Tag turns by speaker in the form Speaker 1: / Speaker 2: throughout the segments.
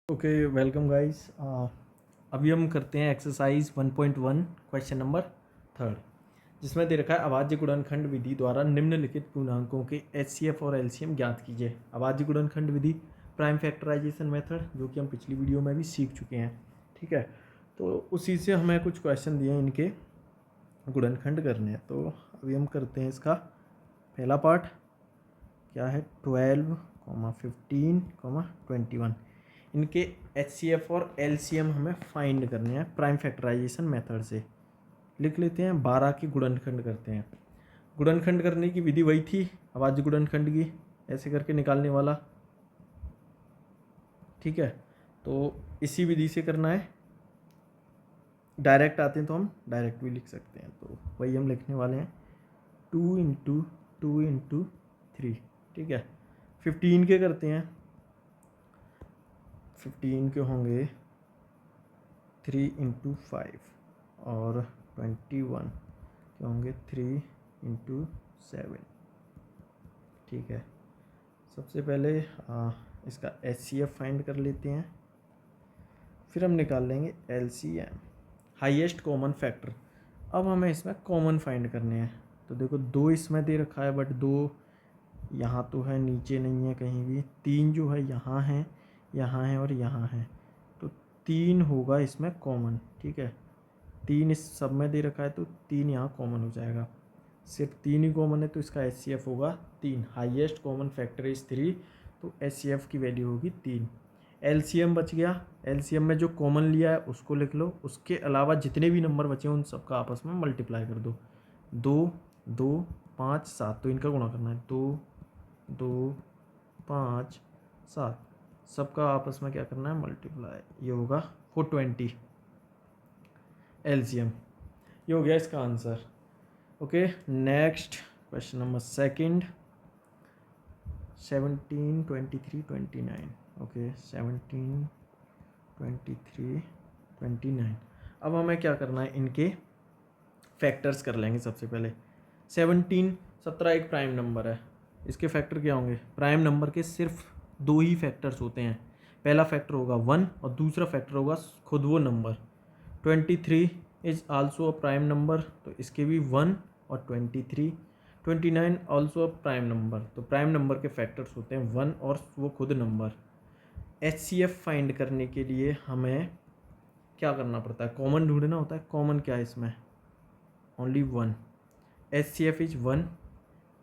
Speaker 1: Okay, welcome guys. अभी हम करते हैं एक्सरसाइज 1.1 क्वेश्चन नंबर 3, जिसमें दे रखा है अभाज्य गुणनखंड विधि द्वारा निम्नलिखित पूर्णांकों के एचसीएफ और एलसीएम ज्ञात कीजिए। अभाज्य गुणनखंड विधि प्राइम फैक्टराइजेशन मेथड, जो कि हम पिछली वीडियो में भी सीख चुके हैं। ठीक है, तो उसी से हमें कुछ क्वेश्चन दिए हैं, इनके गुणनखंड करने हैं। तो अभी हम करते हैं इसका पहला पार्ट। क्या है? 12, 15, 21। इनके एचसीएफ और एलसीएम हमें फाइंड करने हैं प्राइम फैक्टराइजेशन मेथड से। लिख लेते हैं। 12 की गुणनखंड करते हैं। गुणनखंड करने की विधि वही थी अभाज्य गुणनखंड की, ऐसे करके निकालने वाला। ठीक है, तो इसी विधि से करना है। डायरेक्ट आते हैं तो हम डायरेक्ट भी लिख सकते हैं, तो वही हम लिखने वाले हैं। 2 इंटू 2 इंटू 3। ठीक है, 15 के करते हैं। 15 के होंगे 3 इंटू 5 और 21 के होंगे 3 इंटू 7। ठीक है, सबसे पहले इसका एचसीएफ फाइंड कर लेते हैं, फिर हम निकाल लेंगे एलसीएम, हाईएस्ट कॉमन फैक्टर। अब हमें इसमें कॉमन फाइंड करने हैं। तो देखो, 2 इसमें दे रखा है, बट 2 यहाँ तो है, नीचे नहीं है कहीं भी। 3 जो है यहाँ है और यहाँ है, तो 3 होगा इसमें कॉमन। ठीक है, 3 इस सब में दे रखा है, तो 3 यहाँ कॉमन हो जाएगा। सिर्फ 3 ही कॉमन है, तो इसका एचसीएफ होगा 3। हाईएस्ट कॉमन फैक्टर इज 3, तो एचसीएफ की वैल्यू होगी 3। एलसीएम बच गया। एलसीएम में जो कॉमन लिया है उसको लिख लो, उसके अलावा जितने भी नंबर बचे उन सबका आपस में मल्टीप्लाई कर दो। 2, 2, 5, 7, तो इनका गुणा करना है। 2, 2, 5, 7, सबका आपस में क्या करना है? मल्टीप्लाई। ये होगा 420 एलसीएम। ये हो गया इसका answer. Okay, next question number second. 17, 23, 29। Okay, 17, 23, 29। अब हमें क्या करना है? इनके फैक्टर्स कर लेंगे सबसे पहले। 17, 17 एक प्राइम नंबर है। इसके फैक्टर क्या होंगे? प्राइम नंबर के सिर्फ 2 ही फैक्टर्स होते हैं। पहला फैक्टर होगा 1 और दूसरा फैक्टर होगा खुद वो number. 23 is also a prime number, तो इसके भी 1 और 23। 29 ऑल्सो अ प्राइम नंबर, तो प्राइम नंबर के फैक्टर्स होते हैं 1 और वो खुद नंबर। एचसीएफ फाइंड करने के लिए हमें क्या करना पड़ता है? कॉमन ढूंढना होता है। कॉमन क्या है इसमें? ओनली 1। HCF is 1।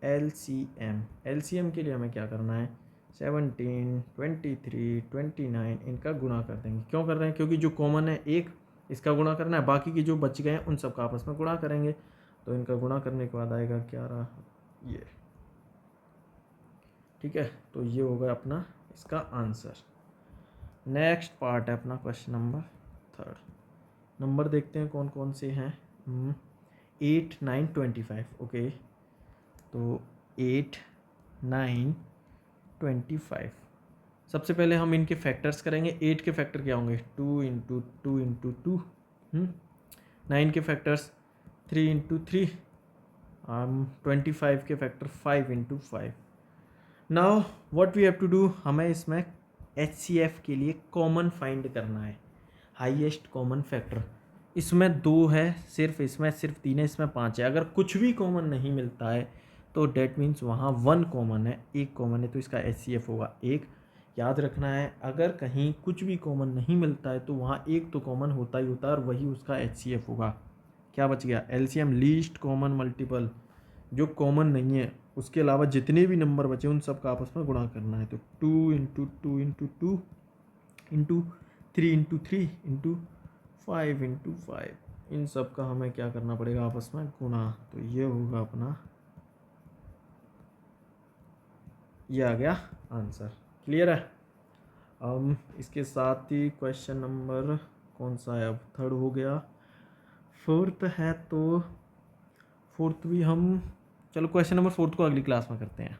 Speaker 1: एलसीएम के लिए हमें क्या करना है? 17, 23, 29 इनका गुणा कर देंगे। क्यों कर रहे हैं? क्योंकि जो कॉमन है एक, इसका गुणा करना है, बाकी के जो बच गए हैं उन सब का आपस में गुणा करेंगे। तो इनका गुणा करने के बाद आएगा 11, ये। ठीक है, तो ये होगा अपना इसका आंसर। नेक्स्ट पार्ट है अपना क्वेश्चन नंबर 3। नंबर देखते हैं कौन कौन से हैं। 8, 9, 25। ओके, तो 8, 9, 25। सबसे पहले हम इनके फैक्टर्स करेंगे। 8 के फैक्टर क्या होंगे? 2 इंटू 2 इंटू 2। 9 के फैक्टर्स 3 इंटू 3। 25 के factor 5 into 5। Now what we have to do, हमें इसमें एचसीएफ के लिए कॉमन फाइंड करना है, हाईएस्ट कॉमन फैक्टर। इसमें 2 है सिर्फ, इसमें सिर्फ 3 है, इसमें 5 है। अगर कुछ भी कॉमन नहीं मिलता है तो डेट मीन्स वहाँ 1 कॉमन है, 1 कॉमन है, तो इसका एचसीएफ होगा 1। याद रखना है, अगर कहीं कुछ भी कॉमन नहीं मिलता है तो वहाँ 1 तो कॉमन होता ही होता है और वही उसका एचसीएफ होगा। क्या बच गया? LCM, least common multiple. जो कॉमन नहीं है उसके अलावा जितने भी नंबर बचे उन सब का आपस में गुणा करना है। तो 2 into 2 into 2 into 3 into 3 into 5 into 5, इन सब का हमें क्या करना पड़ेगा? आपस में गुणा। तो ये होगा अपना, ये आ गया आंसर। क्लियर है? इसके साथ ही क्वेश्चन नंबर कौन सा है? अब 3rd हो गया। 4th है, तो 4th भी हम, चलो क्वेश्चन नंबर 4th को अगली क्लास में करते हैं।